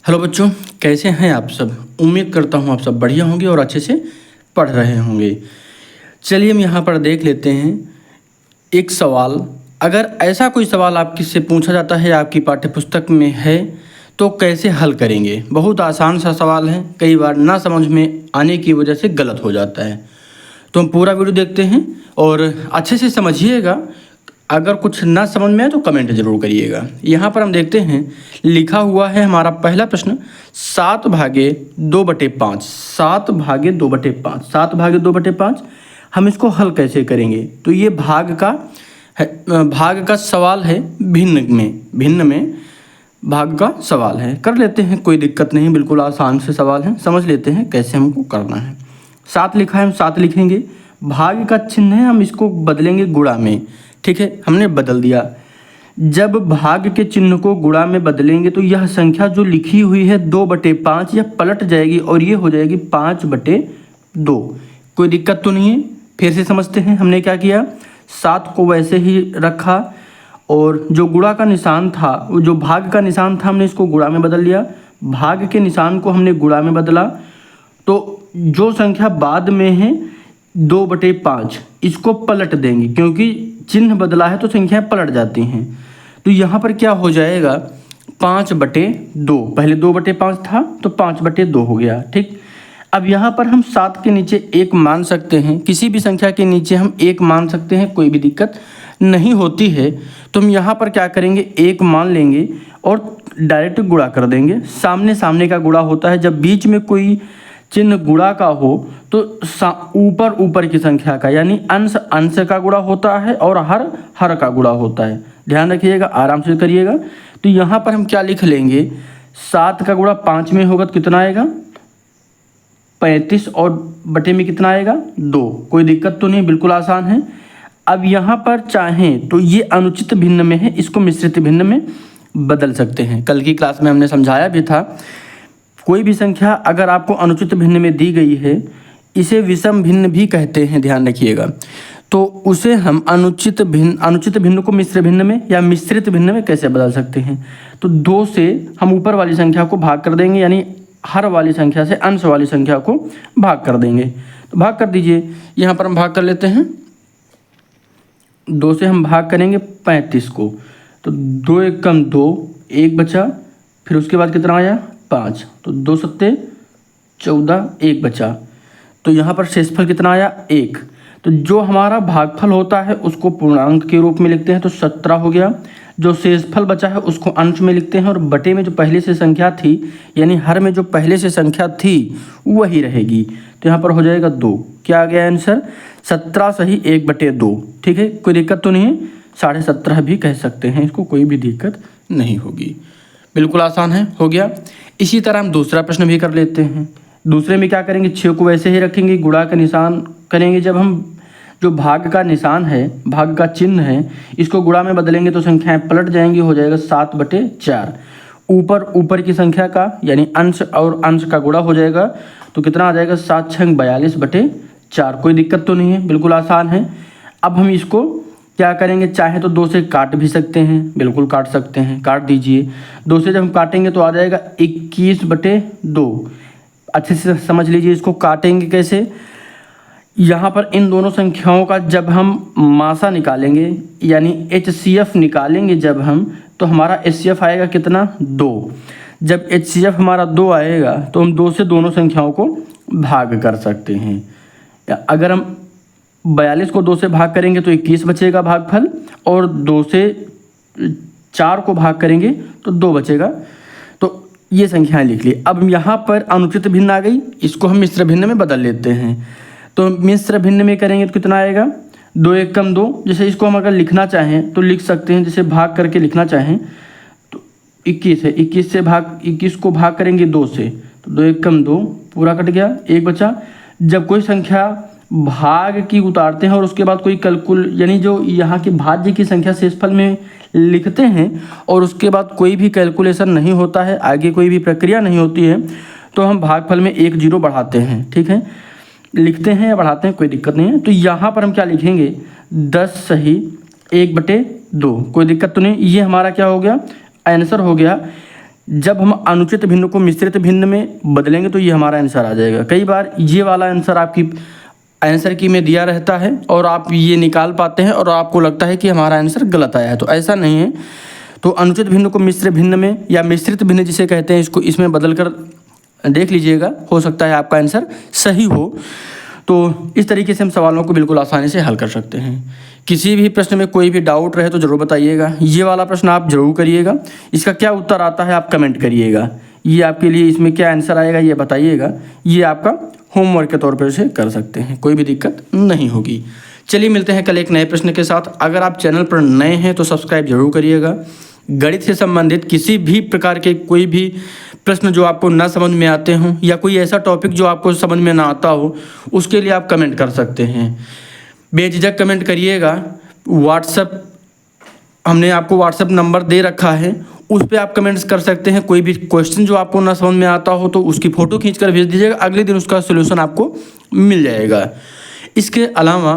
Hello बच्चों, कैसे हैं आप सब। उम्मीद करता हूँ आप सब बढ़िया होंगे और अच्छे से पढ़ रहे होंगे। चलिए हम यहाँ पर देख लेते हैं एक सवाल। अगर ऐसा कोई सवाल आपकी से पूछा जाता है, आपकी पाठ्यपुस्तक में है, तो कैसे हल करेंगे। बहुत आसान सा सवाल है, कई बार ना समझ में आने की वजह से गलत हो जाता है। तो हम पूरा वीडियो देखते हैं और अच्छे से समझिएगा। अगर कुछ ना समझ में आए तो कमेंट जरूर करिएगा। यहाँ पर हम देखते हैं, लिखा हुआ है हमारा पहला प्रश्न 7/2/5। 7/2/5, 7/2/5 हम इसको हल कैसे करेंगे। तो ये भाग का सवाल है। भिन्न में भाग का सवाल है। कर लेते हैं, कोई दिक्कत नहीं, बिल्कुल आसान से सवाल है। समझ लेते हैं कैसे हमको करना है। 7 लिखा है, हम 7 लिखेंगे। भाग का चिन्ह है, हम इसको बदलेंगे गुणा में। ठीक है, हमने बदल दिया। जब भाग के चिन्ह को गुणा में बदलेंगे तो यह संख्या जो लिखी हुई है 2/5 यह पलट जाएगी और ये हो जाएगी 5/2। कोई दिक्कत तो नहीं है। फिर से समझते हैं, हमने क्या किया, 7 को वैसे ही रखा और जो गुणा का निशान था, जो भाग का निशान था, हमने इसको गुणा में बदल लिया। भाग के निशान को हमने गुणा में बदला तो जो संख्या बाद में है 2/5 इसको पलट देंगे, क्योंकि चिन्ह बदला है तो संख्याएं पलट जाती हैं। तो यहाँ पर क्या हो जाएगा, 5/2। पहले 2/5 था तो 5/2 हो गया। ठीक, अब यहाँ पर हम 7 के नीचे 1 मान सकते हैं। किसी भी संख्या के नीचे हम 1 मान सकते हैं, कोई भी दिक्कत नहीं होती है। तो हम यहाँ पर क्या करेंगे, 1 मान लेंगे और डायरेक्ट गुणा कर देंगे। सामने सामने का गुणा होता है। जब बीच में कोई चिन्ह गुणा का हो तो ऊपर की संख्या का, यानी अंश का गुणा होता है और हर का गुणा होता है। ध्यान रखिएगा, आराम से करिएगा। तो यहाँ पर हम क्या लिख लेंगे, 7 का गुणा 5 में होगा तो कितना आएगा, 35 और बटे में कितना आएगा, 2। कोई दिक्कत तो नहीं, बिल्कुल आसान है। अब यहाँ पर चाहें तो ये अनुचित भिन्न में है, इसको मिश्रित भिन्न में बदल सकते हैं। कल की क्लास में हमने समझाया भी था, कोई भी संख्या अगर आपको अनुचित भिन्न में दी गई है, इसे विषम भिन्न भी कहते हैं, ध्यान रखिएगा। तो उसे हम अनुचित भिन्न को मिश्र भिन्न में या मिश्रित भिन्न में कैसे बदल सकते हैं। तो 2 से हम ऊपर वाली संख्या को भाग कर देंगे, यानी हर वाली संख्या से अंश वाली संख्या को भाग कर देंगे। तो भाग कर दीजिए, यहाँ पर हम भाग कर लेते हैं। 2 से हम भाग करेंगे 35 को, तो 2 × 2, 1 बचा। फिर उसके बाद कितना आया, 5। तो 2 × 14, 1 बचा। तो यहाँ पर शेषफल कितना आया, 1। तो जो हमारा भागफल होता है उसको पूर्णांक के रूप में लिखते हैं, तो 17 हो गया। जो शेषफल बचा है उसको अंश में लिखते हैं और बटे में जो पहले से संख्या थी, यानी हर में जो पहले से संख्या थी वही रहेगी। तो यहाँ पर हो जाएगा 2। क्या आ गया आंसर, 17 सही 1/2। ठीक है, कोई दिक्कत तो नहीं है। 17.5 भी कह सकते हैं इसको, कोई भी दिक्कत नहीं होगी। बिल्कुल आसान है, हो गया। इसी तरह हम दूसरा प्रश्न भी कर लेते हैं। दूसरे में क्या करेंगे, 6 को वैसे ही रखेंगे, गुणा का निशान करेंगे। जब हम जो भाग का निशान है, भाग का चिन्ह है, इसको गुणा में बदलेंगे तो संख्याएं पलट जाएंगी, हो जाएगा 7/4। ऊपर की संख्या का, यानी अंश और अंश का गुणा हो जाएगा, तो कितना आ जाएगा, 7 × 6 42/4। कोई दिक्कत तो नहीं है, बिल्कुल आसान है। अब हम इसको क्या करेंगे, चाहे तो 2 से काट भी सकते हैं, बिल्कुल काट सकते हैं, काट दीजिए। 2 से जब हम काटेंगे तो आ जाएगा 21/2। अच्छे से समझ लीजिए, इसको काटेंगे कैसे। यहाँ पर इन दोनों संख्याओं का जब हम मासा निकालेंगे, यानी HCF निकालेंगे जब हम, तो हमारा HCF आएगा कितना, 2। जब HCF हमारा 2 आएगा तो हम 2 से दोनों संख्याओं को भाग कर सकते हैं। अगर हम 42 को 2 से भाग करेंगे तो 21 बचेगा भागफल, और 2 से 4 को भाग करेंगे तो 2 बचेगा। तो ये संख्याएं लिख ली। अब यहाँ पर अनुचित भिन्न आ गई, इसको हम मिश्र भिन्न में बदल लेते हैं। तो मिश्र भिन्न में करेंगे तो कितना आएगा, 2 × 1 = 2। जैसे इसको हम अगर लिखना चाहें तो लिख सकते हैं, जैसे भाग करके लिखना चाहें तो 21 है, 21 को भाग करेंगे 2 से, तो 2 × 1 = 2, पूरा कट गया, 1 बचा। जब कोई संख्या भाग की उतारते हैं और उसके बाद कोई यानी जो यहाँ की भाज्य की संख्या शेषफल में लिखते हैं और उसके बाद कोई भी कैलकुलेशन नहीं होता है, आगे कोई भी प्रक्रिया नहीं होती है, तो हम भागफल में 1 0 बढ़ाते हैं। ठीक है, लिखते हैं या बढ़ाते हैं, कोई दिक्कत नहीं है। तो यहाँ पर हम क्या लिखेंगे, 10 सही 1/2। कोई दिक्कत तो नहीं। ये हमारा क्या हो गया, आंसर हो गया। जब हम अनुचित भिन्न को मिश्रित भिन्न में बदलेंगे तो ये हमारा आंसर आ जाएगा। कई बार ये वाला आंसर आपकी आंसर की में दिया रहता है और आप ये निकाल पाते हैं और आपको लगता है कि हमारा आंसर गलत आया है, तो ऐसा नहीं है। तो अनुचित भिन्न को मिश्र भिन्न में या मिश्रित भिन्न जिसे कहते हैं, इसको इसमें बदल कर देख लीजिएगा, हो सकता है आपका आंसर सही हो। तो इस तरीके से हम सवालों को बिल्कुल आसानी से हल कर सकते हैं। किसी भी प्रश्न में कोई भी डाउट रहे तो ज़रूर बताइएगा। ये वाला प्रश्न आप ज़रूर करिएगा, इसका क्या उत्तर आता है आप कमेंट करिएगा। ये आपके लिए इसमें क्या आंसर आएगा ये बताइएगा। ये आपका होमवर्क के तौर पर इसे कर सकते हैं, कोई भी दिक्कत नहीं होगी। चलिए मिलते हैं कल एक नए प्रश्न के साथ। अगर आप चैनल पर नए हैं तो सब्सक्राइब जरूर करिएगा। गणित से संबंधित किसी भी प्रकार के कोई भी प्रश्न जो आपको ना समझ में आते हों या कोई ऐसा टॉपिक जो आपको समझ में ना आता हो, उसके लिए आप कमेंट कर सकते हैं। बेझिझक कमेंट करिएगा। हमने आपको व्हाट्सएप नंबर दे रखा है, उस पर आप कमेंट्स कर सकते हैं। कोई भी क्वेश्चन जो आपको ना समझ में आता हो तो उसकी फ़ोटो खींच कर भेज दीजिएगा, अगले दिन उसका सोल्यूशन आपको मिल जाएगा। इसके अलावा